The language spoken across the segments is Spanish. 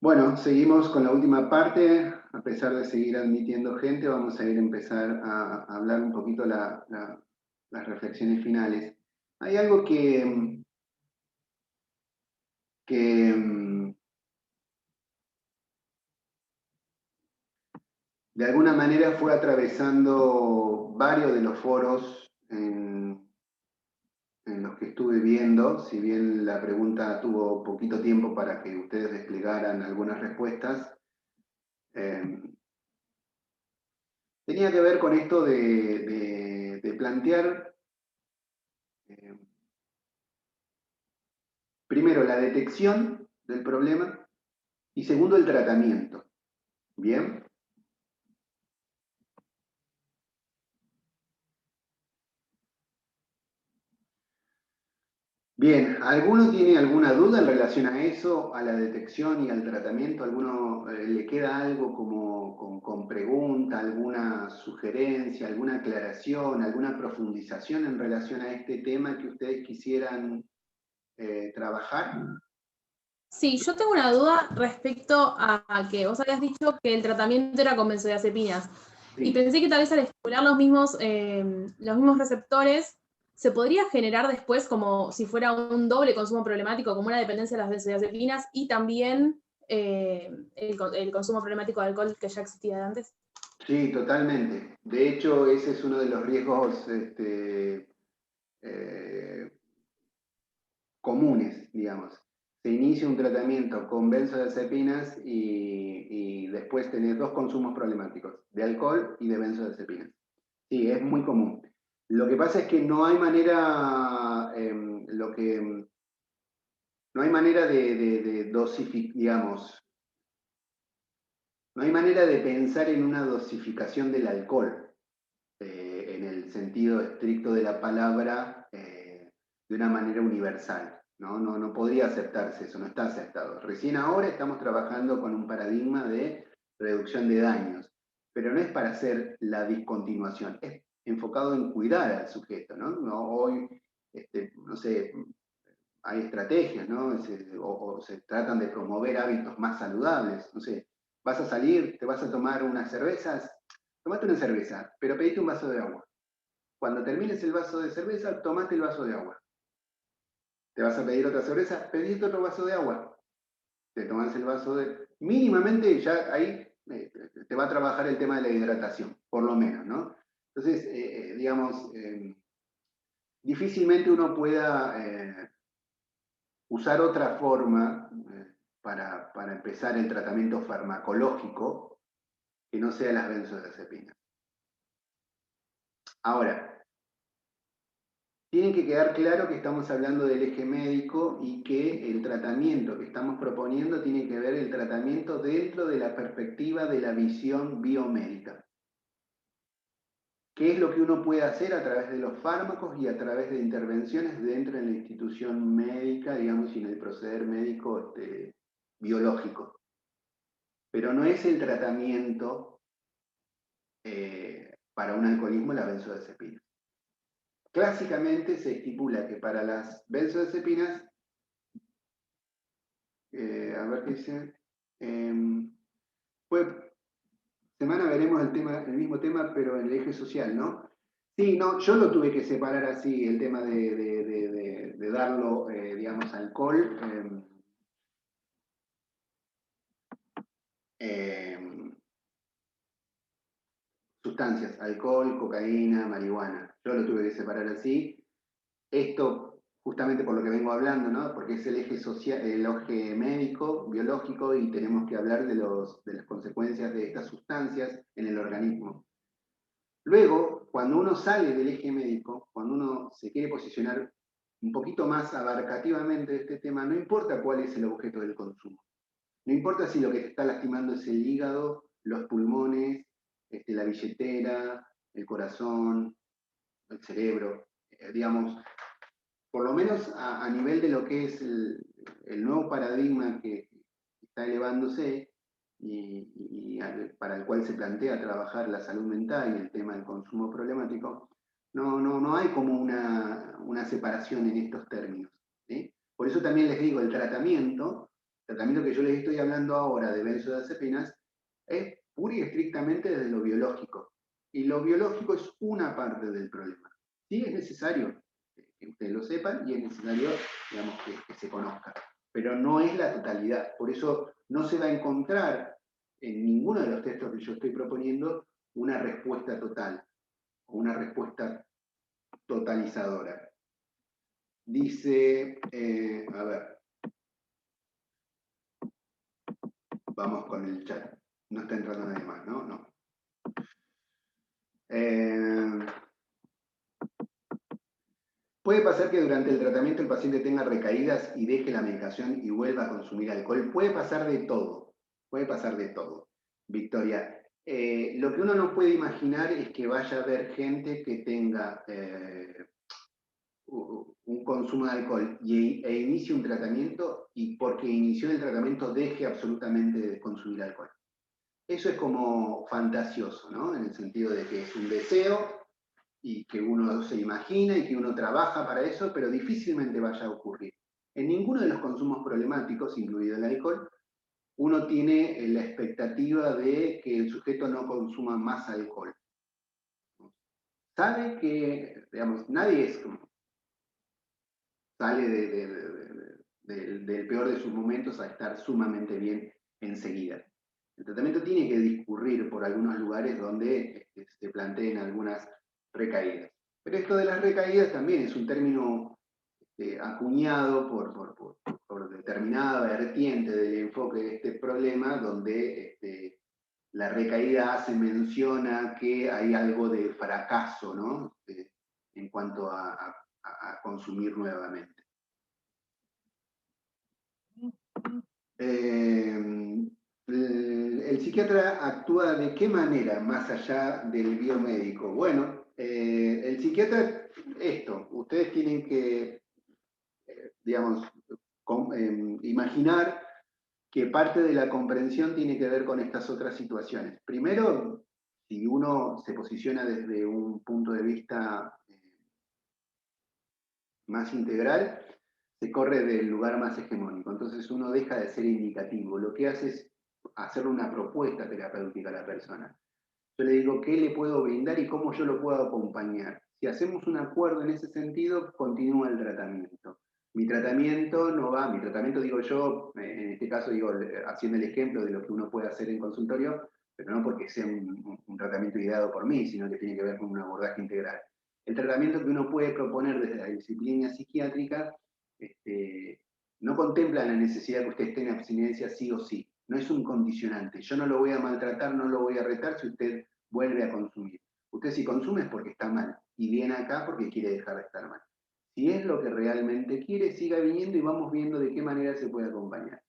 Bueno, seguimos con la última parte. A pesar de seguir admitiendo gente, vamos a empezar a hablar un poquito las reflexiones finales. Hay algo que de alguna manera fue atravesando varios de los foros en los que estuve viendo, si bien la pregunta tuvo poquito tiempo para que ustedes desplegaran algunas respuestas. Tenía que ver con esto de plantear, eh, primero, la detección del problema y segundo, el tratamiento. ¿Bien? Bien, ¿alguno tiene alguna duda en relación a eso, a la detección y al tratamiento? ¿Alguno le queda algo como con pregunta, alguna sugerencia, alguna aclaración, alguna profundización en relación a este tema que ustedes quisieran trabajar? Sí, yo tengo una duda respecto a que vos habías dicho que el tratamiento era con benzodiazepinas. Y Sí. pensé que tal vez al estimular los mismos receptores, se podría generar después como si fuera un doble consumo problemático, como una dependencia de las benzodiazepinas y también el consumo problemático de alcohol que ya existía de antes. Sí, totalmente. De hecho, ese es uno de los riesgos comunes, digamos. Se inicia un tratamiento con benzodiazepinas y después tenés dos consumos problemáticos, de alcohol y de benzodiazepinas. Sí, es muy común. Lo que pasa es que no hay manera, no hay manera de dosificar, digamos, no hay manera de pensar en una dosificación del alcohol, en el sentido estricto de la palabra, de una manera universal. No podría aceptarse eso, no está aceptado. Recién ahora estamos trabajando con un paradigma de reducción de daños, pero no es para hacer la discontinuación, es enfocado en cuidar al sujeto. Hoy, no sé, hay estrategias, ¿no? O se tratan de promover hábitos más saludables. No sé, vas a salir, te vas a tomar unas cervezas, tomate una cerveza, pero pedite un vaso de agua. Cuando termines el vaso de cerveza, tomate el vaso de agua. Te vas a pedir otra cerveza, pediste otro vaso de agua. Te tomas el vaso de... Mínimamente ya ahí te va a trabajar el tema de la hidratación, por lo menos, ¿no? Entonces, digamos, difícilmente uno pueda usar otra forma para empezar el tratamiento farmacológico que no sea las benzodiazepinas. Ahora, tiene que quedar claro que estamos hablando del eje médico y que el tratamiento que estamos proponiendo tiene que ver el tratamiento dentro de la perspectiva de la visión biomédica. ¿Qué es lo que uno puede hacer a través de los fármacos y a través de intervenciones dentro de la institución médica, digamos, y en el proceder médico biológico? Pero no es el tratamiento para un alcoholismo la benzodiazepina. Clásicamente se estipula que para las benzodiazepinas, a ver qué dice, pues semana veremos el mismo tema, pero en el eje social, ¿no? Sí, no, yo lo tuve que separar así, el tema de darlo, digamos, alcohol. Eh, Sustancias, alcohol, cocaína, marihuana. Yo lo tuve que separar así. Esto, justamente por lo que vengo hablando, ¿no? Porque es el eje social, el eje médico, biológico, y tenemos que hablar de las consecuencias de estas sustancias en el organismo. Luego, cuando uno sale del eje médico, cuando uno se quiere posicionar un poquito más abarcativamente de este tema, no importa cuál es el objeto del consumo. No importa si lo que te está lastimando es el hígado, los pulmones, la billetera, el corazón, el cerebro. Digamos, por lo menos a nivel de lo que es el nuevo paradigma que está elevándose para el cual se plantea trabajar la salud mental y el tema del consumo problemático, no hay como una separación en estos términos. ¿Sí? Por eso también les digo, el tratamiento El tratamiento que yo les estoy hablando ahora de benzodiazepinas es pura y estrictamente desde lo biológico. Y lo biológico es una parte del problema. Sí es necesario que ustedes lo sepan y es necesario, digamos, que se conozca. Pero no es la totalidad. Por eso no se va a encontrar en ninguno de los textos que yo estoy proponiendo una respuesta total o una respuesta totalizadora. Dice, a ver, vamos con el chat. No está entrando nadie más, ¿no? No. Puede pasar que durante el tratamiento el paciente tenga recaídas y deje la medicación y vuelva a consumir alcohol. Puede pasar de todo. Puede pasar de todo. Victoria, lo que uno no puede imaginar es que vaya a haber gente que tenga un consumo de alcohol e inicie un tratamiento y porque inició el tratamiento deje absolutamente de consumir alcohol. Eso es como fantasioso, ¿no? En el sentido de que es un deseo y que uno se imagina y que uno trabaja para eso, pero difícilmente vaya a ocurrir. En ninguno de los consumos problemáticos, incluido el alcohol, uno tiene la expectativa de que el sujeto no consuma más alcohol. Sabe que, digamos, nadie es como, sale del peor de sus momentos a estar sumamente bien enseguida. El tratamiento tiene que discurrir por algunos lugares donde se planteen algunas recaídas. Pero esto de las recaídas también es un término acuñado por determinada vertiente del enfoque de este problema, donde la recaída hace mención a que hay algo de fracaso, ¿no? En cuanto a consumir nuevamente. ¿El psiquiatra actúa de qué manera más allá del biomédico? Bueno, el psiquiatra, ustedes tienen que, digamos, imaginar que parte de la comprensión tiene que ver con estas otras situaciones. Primero, si uno se posiciona desde un punto de vista más integral, se corre del lugar más hegemónico. Entonces uno deja de ser indicativo. Lo que hace es hacerle una propuesta terapéutica a la persona. Yo le digo qué le puedo brindar y cómo yo lo puedo acompañar. Si hacemos un acuerdo en ese sentido, continúa el tratamiento. Mi tratamiento no va, mi tratamiento digo yo, en este caso digo, haciendo el ejemplo de lo que uno puede hacer en consultorio, pero no porque sea un tratamiento ideado por mí, sino que tiene que ver con un abordaje integral. El tratamiento que uno puede proponer desde la disciplina psiquiátrica no contempla la necesidad que usted esté en abstinencia sí o sí. No es un condicionante. Yo no lo voy a maltratar, no lo voy a retar si usted vuelve a consumir. Usted si consume es porque está mal y viene acá porque quiere dejar de estar mal. Si es lo que realmente quiere, siga viniendo y vamos viendo de qué manera se puede acompañar.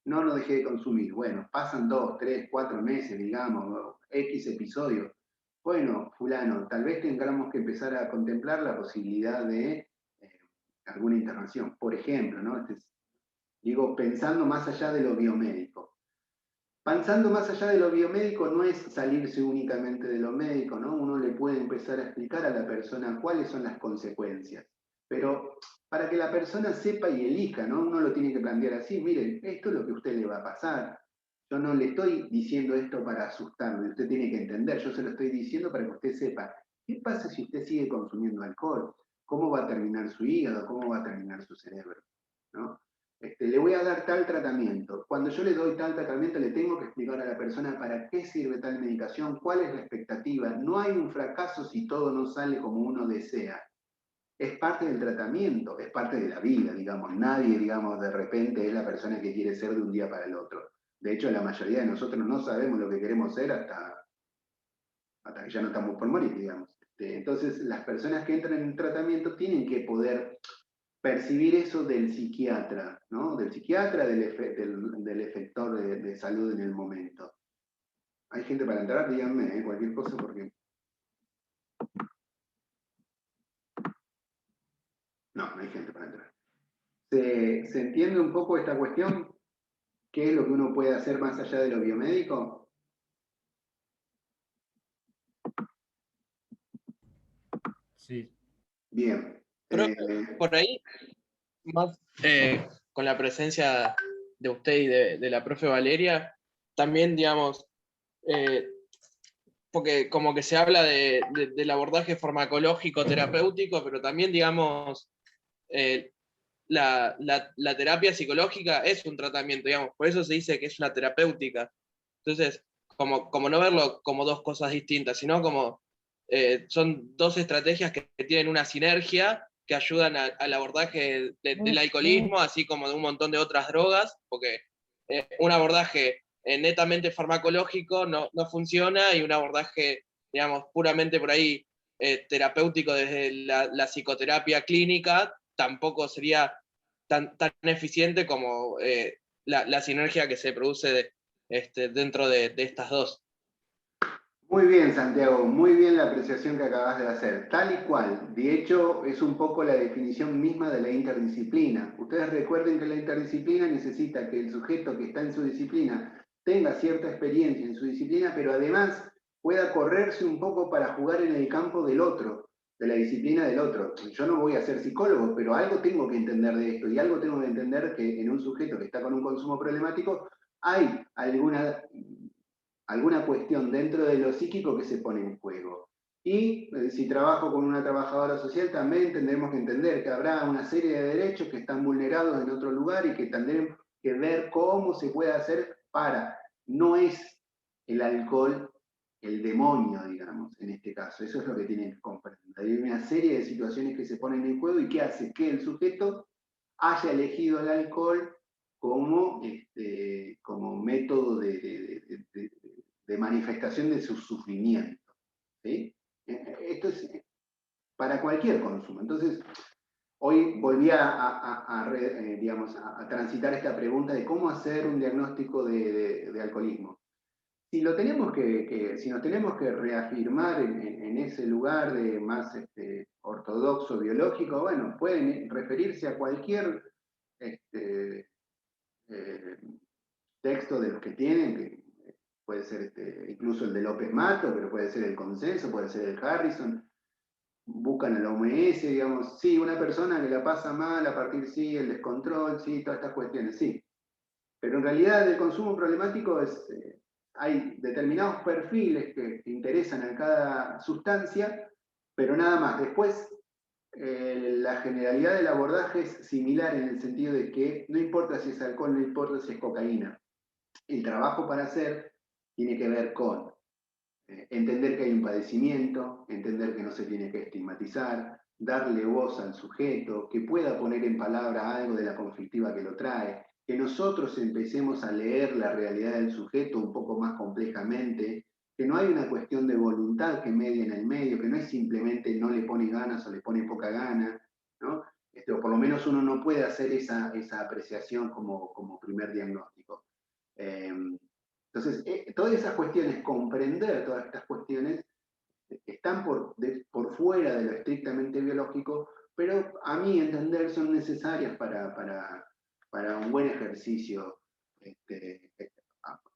No lo deje de consumir. Bueno, pasan 2, 3, 4 meses, digamos, X episodios. Bueno, fulano, tal vez tengamos que empezar a contemplar la posibilidad de alguna internación. Por ejemplo, ¿no? Digo, pensando más allá de lo biomédico. Pensando más allá de lo biomédico no es salirse únicamente de lo médico, ¿no? Uno le puede empezar a explicar a la persona cuáles son las consecuencias. Pero para que la persona sepa y elija, ¿no? Uno lo tiene que plantear así, miren, esto es lo que a usted le va a pasar. Yo no le estoy diciendo esto para asustarlo, usted tiene que entender, yo se lo estoy diciendo para que usted sepa, ¿qué pasa si usted sigue consumiendo alcohol? ¿Cómo va a terminar su hígado? ¿Cómo va a terminar su cerebro? ¿No? Le voy a dar tal tratamiento. Cuando yo le doy tal tratamiento, le tengo que explicar a la persona para qué sirve tal medicación, cuál es la expectativa. No hay un fracaso si todo no sale como uno desea. Es parte del tratamiento, es parte de la vida, digamos. Nadie, digamos, de repente es la persona que quiere ser de un día para el otro. De hecho, la mayoría de nosotros no sabemos lo que queremos ser hasta que ya no estamos por morir, digamos. Entonces, las personas que entran en tratamiento tienen que poder percibir eso del psiquiatra, ¿no? Del psiquiatra, del efector de salud en el momento. ¿Hay gente para entrar? Díganme, cualquier cosa porque... No, no hay gente para entrar. ¿Se entiende un poco esta cuestión? ¿Qué es lo que uno puede hacer más allá de lo biomédico? Sí. Bien. Pero por ahí, más con la presencia de usted y de la profe Valeria, también, digamos, porque como que se habla del abordaje farmacológico terapéutico, pero también, digamos, la terapia psicológica es un tratamiento, digamos, por eso se dice que es una terapéutica. Entonces, como no verlo como dos cosas distintas, sino como son dos estrategias que tienen una sinergia que ayudan al abordaje del alcoholismo, así como de un montón de otras drogas, porque un abordaje netamente farmacológico no funciona, y un abordaje, digamos, puramente por ahí terapéutico desde la psicoterapia clínica tampoco sería tan eficiente como la sinergia que se produce dentro de estas dos. Muy bien, Santiago, muy bien la apreciación que acabas de hacer, tal y cual. De hecho, es un poco la definición misma de la interdisciplina. Ustedes recuerden que la interdisciplina necesita que el sujeto que está en su disciplina tenga cierta experiencia en su disciplina, pero además pueda correrse un poco para jugar en el campo del otro, de la disciplina del otro. Yo no voy a ser psicólogo, pero algo tengo que entender de esto, y algo tengo que entender que en un sujeto que está con un consumo problemático hay alguna cuestión dentro de lo psíquico que se pone en juego. Y si trabajo con una trabajadora social, también tendremos que entender que habrá una serie de derechos que están vulnerados en otro lugar y que tendremos que ver cómo se puede hacer para. No es el alcohol el demonio, digamos, en este caso. Eso es lo que tienen que comprender. Hay una serie de situaciones que se ponen en juego y que hace que el sujeto haya elegido el alcohol como, como método de manifestación de su sufrimiento. ¿Sí? Esto es para cualquier consumo. Entonces, hoy volví digamos, a transitar esta pregunta de cómo hacer un diagnóstico de alcoholismo. Si nos tenemos que reafirmar en ese lugar de más ortodoxo biológico, bueno, pueden referirse a cualquier texto de los que tienen, que puede ser incluso el de López Mato, pero puede ser el Consenso, puede ser el Harrison. Buscan a la OMS, digamos, sí, una persona que la pasa mal a partir, sí, el descontrol, sí, todas estas cuestiones, sí. Pero en realidad el consumo problemático hay determinados perfiles que interesan a cada sustancia, pero nada más. Después, la generalidad del abordaje es similar en el sentido de que no importa si es alcohol, no importa si es cocaína. El trabajo para hacer tiene que ver con entender que hay un padecimiento, entender que no se tiene que estigmatizar, darle voz al sujeto, que pueda poner en palabra algo de la conflictiva que lo trae, que nosotros empecemos a leer la realidad del sujeto un poco más complejamente, que no hay una cuestión de voluntad que medie en el medio, que no es simplemente no le pone ganas o le pone poca gana, ¿no? O por lo menos uno no puede hacer esa apreciación como primer diagnóstico. Entonces, todas esas cuestiones, comprender todas estas cuestiones, están por fuera de lo estrictamente biológico, pero a mi entender son necesarias para un buen ejercicio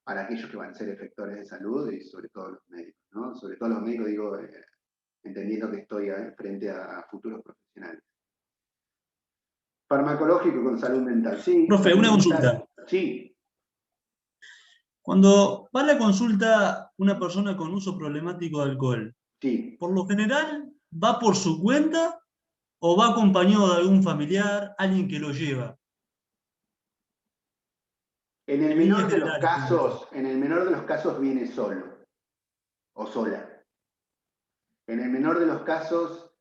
para aquellos que van a ser efectores de salud y sobre todo los médicos, ¿no? Sobre todo los médicos, digo, entendiendo que estoy frente a futuros profesionales. Farmacológico con salud mental, sí. Profe, una consulta. Sí. Cuando va a la consulta una persona con uso problemático de alcohol, Sí. ¿por lo general va por su cuenta o va acompañado de algún familiar, alguien que lo lleva? En el menor de los casos viene solo o sola. En el menor de los casos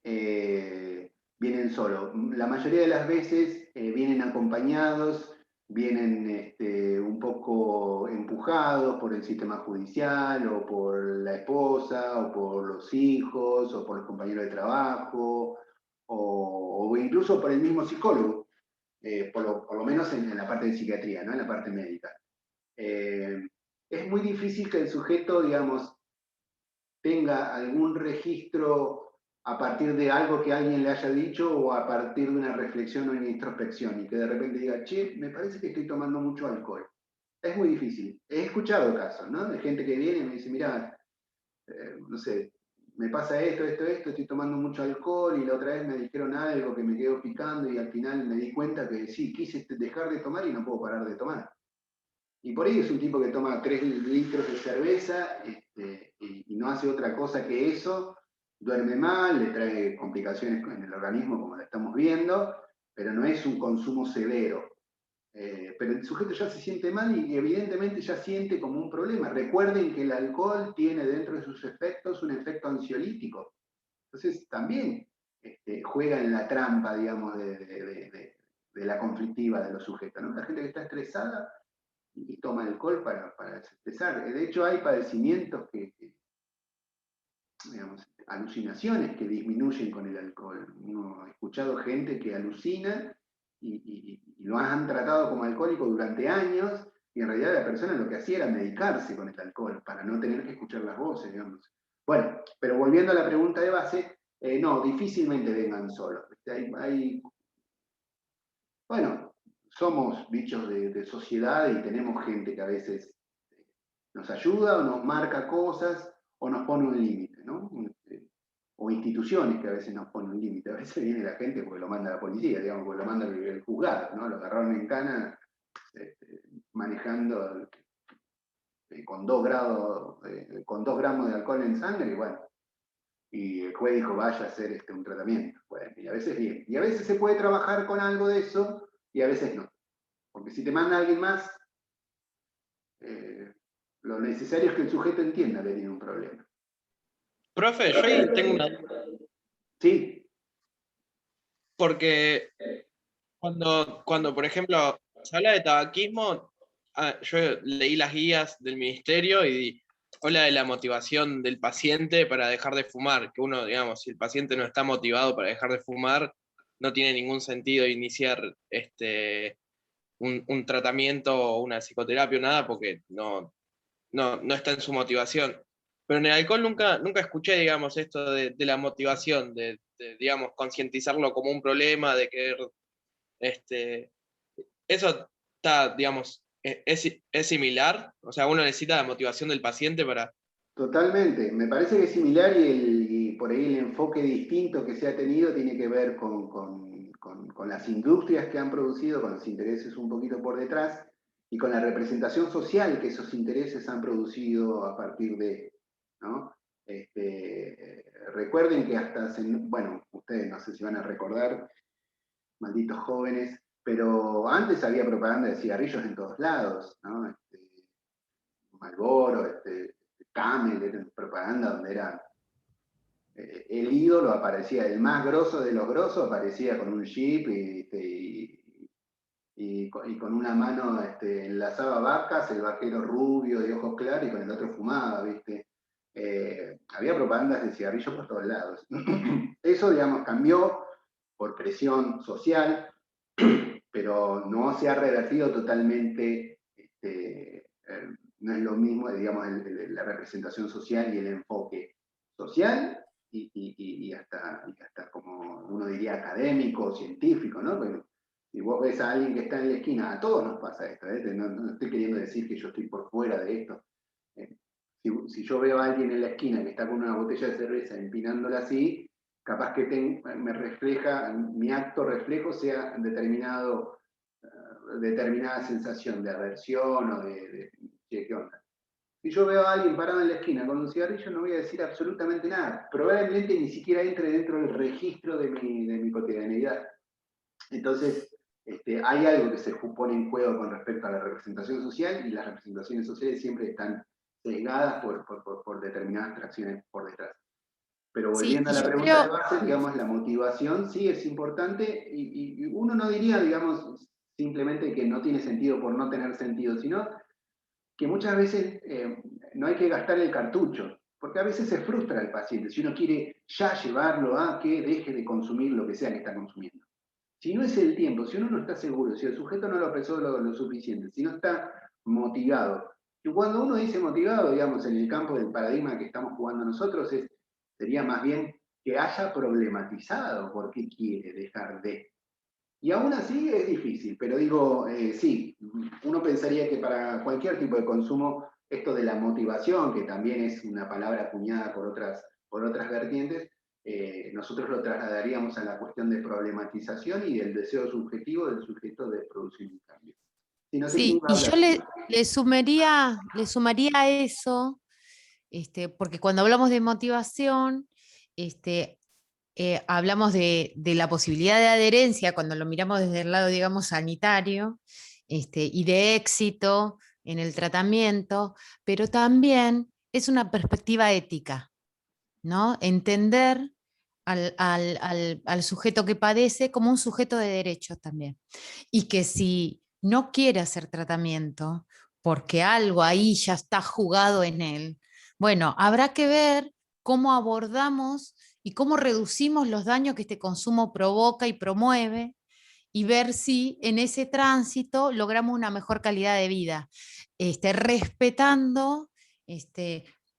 vienen solo. La mayoría de las veces vienen acompañados, vienen un poco empujados por el sistema judicial o por la esposa o por los hijos o por los compañeros de trabajo o incluso por el mismo psicólogo, por lo menos en la parte de psiquiatría, ¿no? En la parte médica. Es muy difícil que el sujeto, digamos, tenga algún registro a partir de algo que alguien le haya dicho o a partir de una reflexión o una introspección y que de repente diga, che, me parece que estoy tomando mucho alcohol. Es muy difícil. He escuchado casos, ¿no? De gente que viene y me dice, mirá, no sé, me pasa esto, estoy tomando mucho alcohol y la otra vez me dijeron algo que me quedó picando y al final me di cuenta que sí, quise dejar de tomar y no puedo parar de tomar. Y por ahí es un tipo que toma 3 litros de cerveza y no hace otra cosa que eso, duerme mal, le trae complicaciones en el organismo como lo estamos viendo, pero no es un consumo severo. Pero el sujeto ya se siente mal y evidentemente ya siente como un problema. Recuerden que el alcohol tiene dentro de sus efectos un efecto ansiolítico. Entonces también juega en la trampa, digamos, de la conflictiva de los sujetos, ¿no? La gente que está estresada y toma alcohol para desestresar. De hecho, hay padecimientos digamos, alucinaciones que disminuyen con el alcohol. Uno ha escuchado gente que alucina y lo han tratado como alcohólico durante años, y en realidad la persona lo que hacía era medicarse con el alcohol para no tener que escuchar las voces, digamos. Bueno, pero volviendo a la pregunta de base, no, difícilmente vengan solos. Bueno, somos bichos de sociedad y tenemos gente que a veces nos ayuda o nos marca cosas o nos pone un límite, ¿no? O instituciones que a veces nos ponen un límite. A veces viene la gente porque lo manda la policía, digamos, porque lo manda el juzgado, ¿no? Lo agarraron en cana manejando con 2 gramos de alcohol en sangre, y bueno, y el juez dijo, vaya a hacer un tratamiento. Bueno, y a veces bien. Y a veces se puede trabajar con algo de eso, y a veces no. Porque si te manda alguien más, lo necesario es que el sujeto entienda que tiene un problema. Profe, yo ahí tengo una duda, Sí, porque cuando, por ejemplo, se habla de tabaquismo, yo leí las guías del ministerio y habla de la motivación del paciente para dejar de fumar, que uno, digamos, si el paciente no está motivado para dejar de fumar, no tiene ningún sentido iniciar un tratamiento o una psicoterapia o nada, porque no está en su motivación. Pero en el alcohol nunca escuché, digamos, esto de la motivación, digamos, concientizarlo como un problema, de querer, eso está, digamos, es similar, o sea, uno necesita la motivación del paciente para... totalmente. Me parece que es similar y por ahí el enfoque distinto que se ha tenido tiene que ver con las industrias que han producido, con los intereses un poquito por detrás y con la representación social que esos intereses han producido a partir de, ¿no? Recuerden que bueno, ustedes no sé si van a recordar, malditos jóvenes, pero antes había propaganda de cigarrillos en todos lados, ¿no? Marlboro, Camel, era propaganda donde era el ídolo, aparecía el más grosso de los grosos, aparecía con un jeep y con una mano enlazaba vacas, el vaquero rubio de ojos claros y con el otro fumaba, ¿viste? Había propagandas de cigarrillos por todos lados. Eso, digamos, cambió por presión social, pero no se ha revertido totalmente, no es lo mismo, digamos, la representación social y el enfoque social y hasta como uno diría académico, científico, ¿no? Porque si vos ves a alguien que está en la esquina, a todos nos pasa esto, ¿eh? No estoy queriendo decir que yo estoy por fuera de esto. Si yo veo a alguien en la esquina que está con una botella de cerveza empinándola así, capaz que mi acto reflejo sea determinada sensación de aversión o ¿qué onda? Si yo veo a alguien parado en la esquina con un cigarrillo, no voy a decir absolutamente nada. Probablemente ni siquiera entre dentro del registro de mi cotidianidad. Entonces, hay algo que se pone en juego con respecto a la representación social, y las representaciones sociales siempre están sesgadas por determinadas tracciones por detrás. Pero Sí, volviendo a y la yo pregunta de creo, base, digamos, la motivación sí es importante, y uno no diría, digamos, simplemente que no tiene sentido por no tener sentido, sino que muchas veces no hay que gastar el cartucho, porque a veces se frustra el paciente si uno quiere ya llevarlo a que deje de consumir lo que sea que está consumiendo. Si no es el tiempo, si uno no está seguro, si el sujeto no lo pensó lo suficiente, si no está motivado, y cuando uno dice motivado, digamos, en el campo del paradigma que estamos jugando nosotros, sería más bien que haya problematizado por qué quiere dejar de. Y aún así es difícil, pero digo, sí, uno pensaría que para cualquier tipo de consumo, esto de la motivación, que también es una palabra acuñada por otras por otras vertientes, nosotros lo trasladaríamos a la cuestión de problematización y del deseo subjetivo del sujeto de producir un cambio. Si no sé quién Sí, va a y yo hablar. le sumaría a eso, porque cuando hablamos de motivación, hablamos de la posibilidad de adherencia cuando lo miramos desde el lado, digamos, sanitario, y de éxito en el tratamiento, pero también es una perspectiva ética, ¿no? Entender al sujeto que padece como un sujeto de derechos también. Y que si no quiere hacer tratamiento, porque algo ahí ya está jugado en él, bueno, habrá que ver cómo abordamos y cómo reducimos los daños que este consumo provoca y promueve, y ver si en ese tránsito logramos una mejor calidad de vida, respetando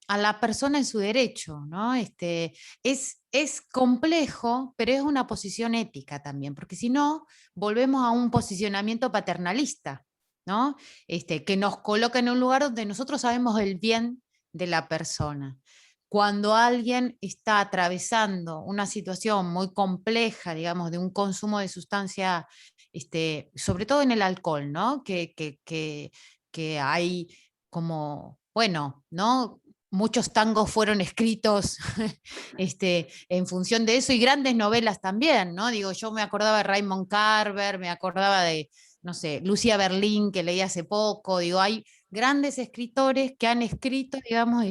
a la persona en su derecho, ¿no? Es complejo, pero es una posición ética también, porque si no, volvemos a un posicionamiento paternalista, ¿no? Que nos coloca en un lugar donde nosotros sabemos el bien de la persona. Cuando alguien está atravesando una situación muy compleja, digamos, de un consumo de sustancia, sobre todo en el alcohol, ¿no? Que hay como, bueno, ¿no? Muchos tangos fueron escritos en función de eso y grandes novelas también, ¿no? Digo, yo me acordaba de Raymond Carver, me acordaba de, no sé, Lucía Berlín, que leí hace poco, digo, hay grandes escritores que han escrito, digamos,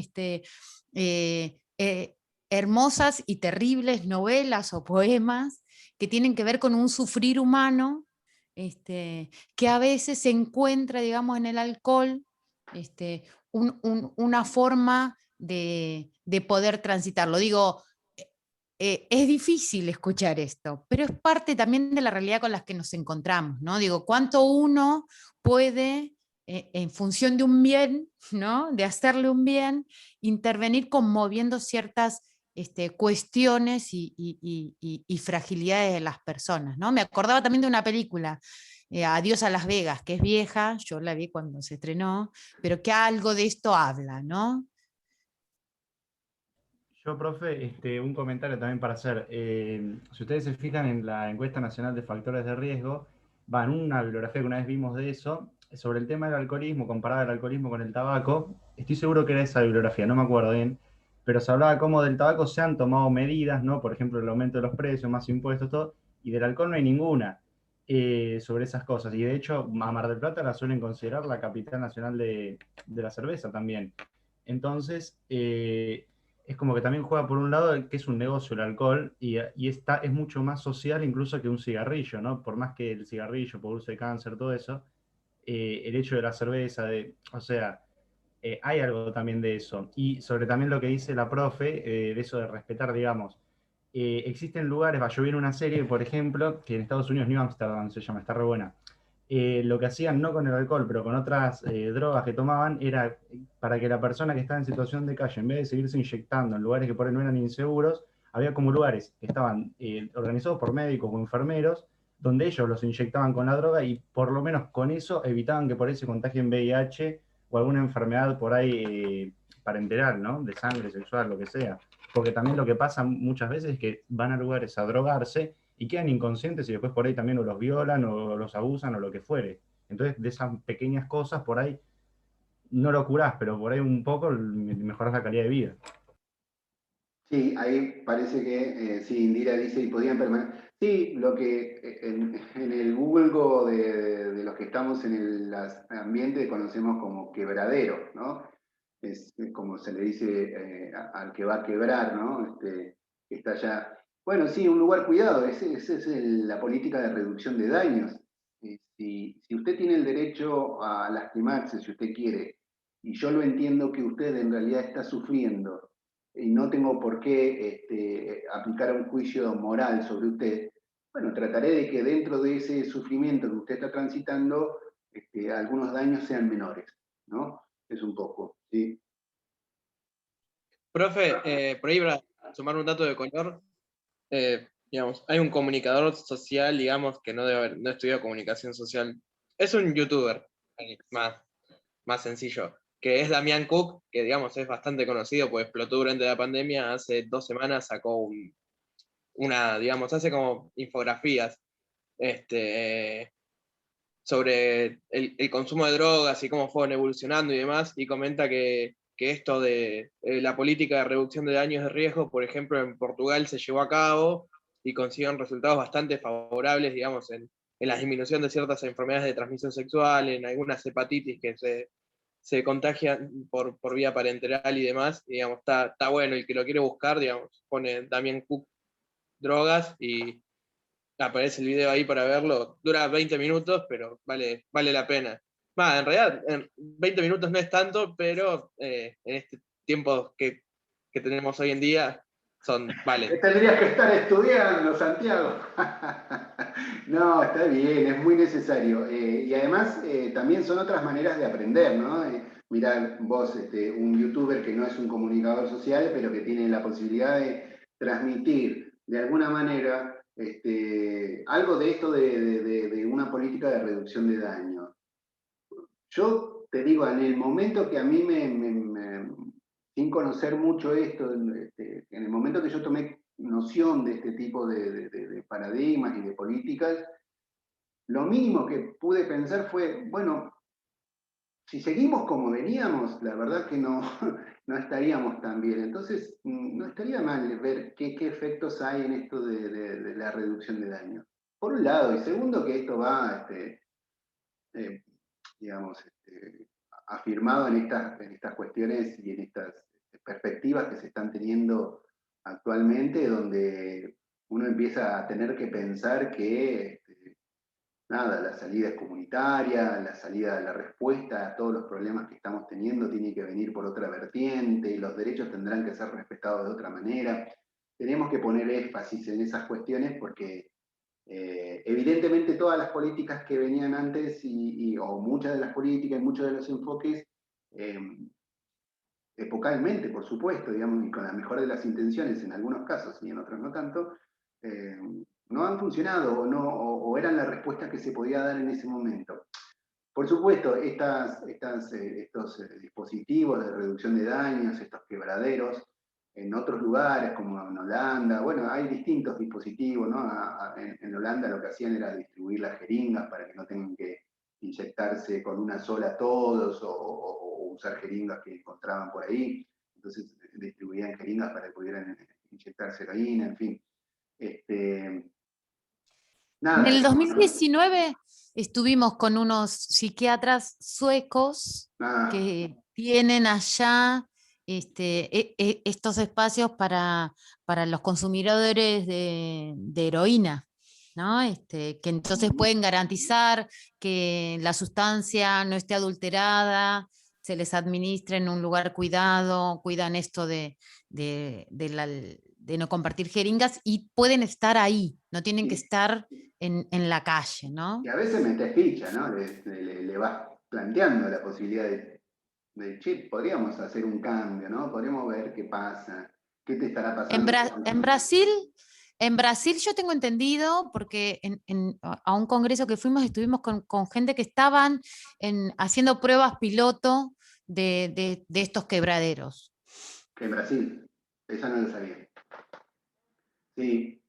eh, eh, hermosas y terribles novelas o poemas que tienen que ver con un sufrir humano, que a veces se encuentra, digamos, en el alcohol, una forma de poder transitarlo. Digo, es difícil escuchar esto, pero es parte también de la realidad con la que nos encontramos, ¿no? Digo, cuánto uno puede, en función de un bien, ¿no? De hacerle un bien, intervenir conmoviendo ciertas cuestiones y fragilidades de las personas, ¿no? Me acordaba también de una película, Adiós a Las Vegas, que es vieja, yo la vi cuando se estrenó, pero que algo de esto habla, ¿no? Yo, profe, un comentario también para hacer. Si ustedes se fijan en la encuesta nacional de factores de riesgo, va en una bibliografía que una vez vimos de eso, sobre el tema del alcoholismo, comparado el alcoholismo con el tabaco. Estoy seguro que era esa bibliografía, no me acuerdo bien, pero se hablaba cómo del tabaco se han tomado medidas, ¿no? Por ejemplo, el aumento de los precios, más impuestos, todo, y del alcohol no hay ninguna sobre esas cosas. Y de hecho, a Mar del Plata la suelen considerar la capital nacional de la cerveza también. Entonces, es como que también juega por un lado que es un negocio el alcohol y es mucho más social incluso que un cigarrillo, ¿no? Por más que el cigarrillo produce cáncer, todo eso, el hecho de la cerveza, o sea, hay algo también de eso. Y sobre también lo que dice la profe, de eso de respetar, digamos, existen lugares, yo vi en una serie, por ejemplo, que en Estados Unidos, New Amsterdam se llama, está re buena. Lo que hacían no con el alcohol, pero con otras drogas que tomaban, era para que la persona que estaba en situación de calle, en vez de seguirse inyectando en lugares que por ahí no eran inseguros, había como lugares que estaban organizados por médicos o enfermeros, donde ellos los inyectaban con la droga y por lo menos con eso evitaban que por ahí se contagien VIH o alguna enfermedad por ahí parenteral, ¿no? De sangre, sexual, lo que sea. Porque también lo que pasa muchas veces es que van a lugares a drogarse y quedan inconscientes y después por ahí también o los violan o los abusan o lo que fuere. Entonces, de esas pequeñas cosas, por ahí no lo curás, pero por ahí un poco mejorás la calidad de vida. Sí, ahí parece que, sí, Indira dice, y podían permanecer. Sí, lo que en el vulgo de los que estamos en el ambiente conocemos como quebradero, ¿no? Es como se le dice al que va a quebrar, ¿no? Que está ya. Bueno, sí, un lugar cuidado, esa es la política de reducción de daños. Si usted tiene el derecho a lastimarse, si usted quiere, y yo lo entiendo que usted en realidad está sufriendo, y no tengo por qué aplicar un juicio moral sobre usted, bueno, trataré de que dentro de ese sufrimiento que usted está transitando, algunos daños sean menores, ¿no? Es un poco, ¿sí? Profe, por ahí para sumar un dato de color, digamos, hay un comunicador social, digamos, que no debe no estudió comunicación social. Es un youtuber, más sencillo. que es Damián Cook, que digamos es bastante conocido, pues explotó durante la pandemia, hace 2 semanas sacó digamos, hace como infografías sobre el consumo de drogas y cómo fueron evolucionando y demás, y comenta que esto de la política de reducción de daños de riesgo, por ejemplo, en Portugal se llevó a cabo y consiguieron resultados bastante favorables, digamos, en la disminución de ciertas enfermedades de transmisión sexual, en algunas hepatitis que se contagian por vía parenteral y demás, y, digamos, está bueno, el que lo quiere buscar, digamos, pone Damián Cook drogas y aparece el video ahí para verlo, dura 20 minutos, pero vale la pena. En realidad, 20 minutos no es tanto, pero en este tiempo que tenemos hoy en día, vale. Tendrías que estar estudiando, Santiago. No, está bien, es muy necesario. Y además, también son otras maneras de aprender, ¿no? Mirá, vos, un youtuber que no es un comunicador social, pero que tiene la posibilidad de transmitir de alguna manera algo de esto de una política de reducción de daño. Yo te digo, en el momento que a mí sin conocer mucho esto, en el momento que yo tomé noción de este tipo de paradigmas y de políticas, lo mínimo que pude pensar fue, bueno, si seguimos como veníamos, la verdad que no, no estaríamos tan bien. Entonces, no estaría mal ver qué efectos hay en esto de la reducción de daño. Por un lado, y segundo, que esto va, digamos, afirmado en estas cuestiones y en estas perspectivas que se están teniendo actualmente, donde uno empieza a tener que pensar que nada, la salida es comunitaria, la respuesta a todos los problemas que estamos teniendo tiene que venir por otra vertiente, y los derechos tendrán que ser respetados de otra manera. Tenemos que poner énfasis en esas cuestiones porque evidentemente todas las políticas que venían antes o muchas de las políticas y muchos de los enfoques, epocalmente, por supuesto, digamos, y con la mejor de las intenciones en algunos casos y en otros no tanto, no han funcionado o eran la respuesta que se podía dar en ese momento. Por supuesto, estos dispositivos de reducción de daños, estos quebraderos, en otros lugares como en Holanda, bueno, hay distintos dispositivos, ¿no? En Holanda lo que hacían era distribuir las jeringas para que no tengan que inyectarse con una sola todos o usar jeringas que encontraban por ahí. Entonces distribuían jeringas para que pudieran inyectarse heroína, en fin. En el 2019 estuvimos con unos psiquiatras suecos que tienen allá estos espacios para los consumidores de heroína, ¿no? Que entonces pueden garantizar que la sustancia no esté adulterada, se les administra en un lugar cuidado, cuidan esto de no compartir jeringas y pueden estar ahí, no tienen que estar en la calle, ¿no? Y a veces metes ficha, ¿no? Le vas planteando la posibilidad che, podríamos hacer un cambio, ¿no? Podríamos ver qué pasa, qué te estará pasando. En Brasil yo tengo entendido, porque a un congreso que fuimos estuvimos con gente que estaban haciendo pruebas piloto de estos quebraderos. En Brasil, esa no lo sabía. Sí,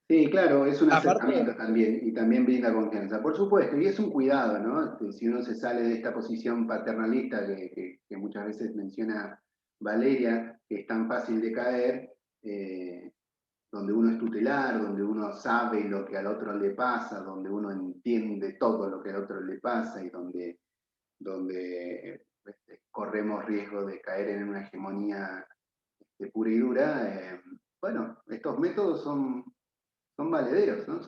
sí, claro, es un acercamiento también, y también brinda confianza. Por supuesto, y es un cuidado, ¿no? Si uno se sale de esta posición paternalista que muchas veces menciona Valeria, que es tan fácil de caer, donde uno es tutelar, donde uno sabe lo que al otro le pasa, donde uno entiende todo lo que al otro le pasa y donde corremos riesgo de caer en una hegemonía pura y dura. Bueno, estos métodos son valederos, ¿no?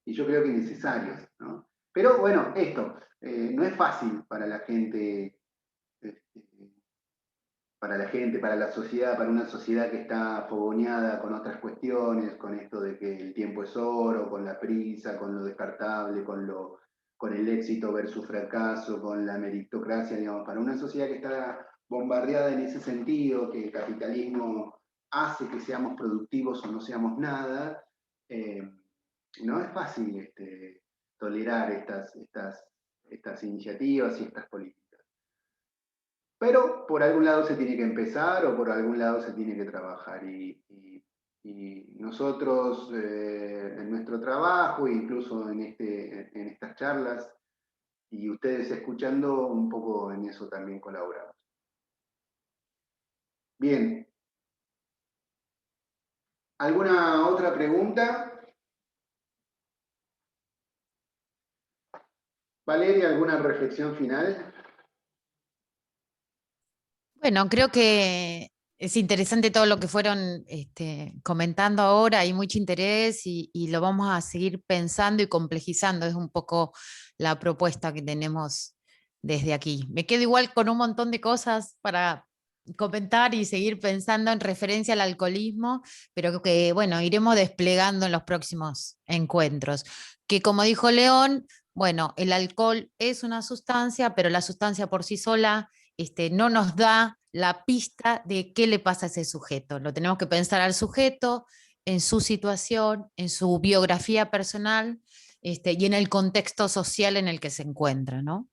Y yo creo que necesarios, ¿no? Pero bueno, esto no es fácil para la gente, para la sociedad, para una sociedad que está fogoneada con otras cuestiones, con esto de que el tiempo es oro, con la prisa, con lo descartable, con el éxito versus fracaso, con la meritocracia, digamos, para una sociedad que está bombardeada en ese sentido, que el capitalismo hace que seamos productivos o no seamos nada, no es fácil tolerar estas iniciativas y estas políticas. Pero por algún lado se tiene que empezar o por algún lado se tiene que trabajar. Y nosotros en nuestro trabajo, incluso en estas charlas, y ustedes escuchando, un poco en eso también colaboramos. Bien. ¿Alguna otra pregunta? Valeria, ¿alguna reflexión final? Bueno, creo que es interesante todo lo que fueron comentando ahora, hay mucho interés y lo vamos a seguir pensando y complejizando, es un poco la propuesta que tenemos desde aquí. Me quedo igual con un montón de cosas para comentar y seguir pensando en referencia al alcoholismo, pero que, bueno, iremos desplegando en los próximos encuentros. Que como dijo León, bueno, el alcohol es una sustancia, pero la sustancia por sí sola no nos da la pista de qué le pasa a ese sujeto. Lo tenemos que pensar al sujeto, en su situación, en su biografía personal y en el contexto social en el que se encuentra, ¿no?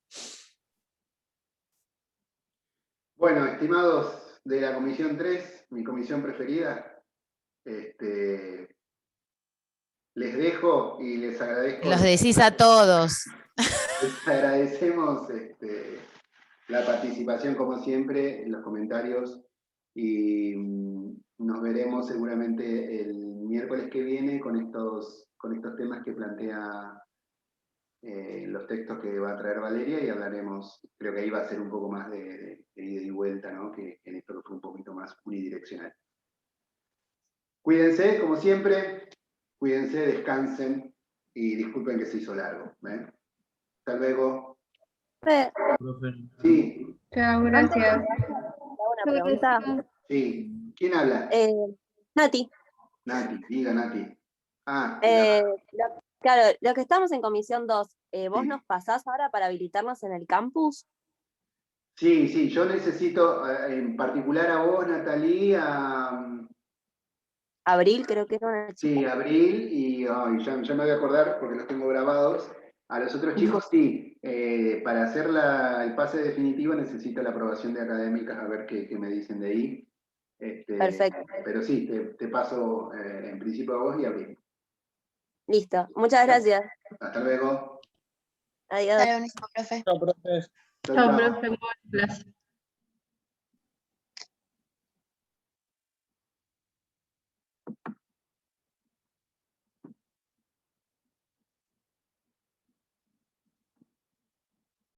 Bueno, estimados de la Comisión 3, mi comisión preferida, les dejo y les agradezco. Los decís a todos. Les agradecemos la participación, como siempre, en los comentarios y nos veremos seguramente el miércoles que viene con estos temas que plantea los textos que va a traer Valeria y hablaremos, creo que ahí va a ser un poco más de ida y vuelta, ¿no? Que en esto que fue un poquito más unidireccional. Cuídense, como siempre, cuídense, descansen y disculpen que se hizo largo. Hasta luego. Sí. Chao, gracias. Una pregunta. Sí. ¿Quién habla? Nati. Nati, diga Nati. Claro, los que estamos en Comisión 2, ¿vos Sí. nos pasás ahora para habilitarnos en el campus? Sí, yo necesito, en particular a vos, Natalí, Abril, creo que era una chica. sí, Abril, y ya me voy a acordar porque los tengo grabados. A los otros chicos sí, para hacer el pase definitivo necesito la aprobación de académicas, a ver qué me dicen de ahí. Perfecto. Pero sí, te paso en principio a vos y a Abril. Listo, muchas gracias. Hasta luego. Adiós. Profe. Chao, profe. Chau, Chao, chau. profe, buenas clases.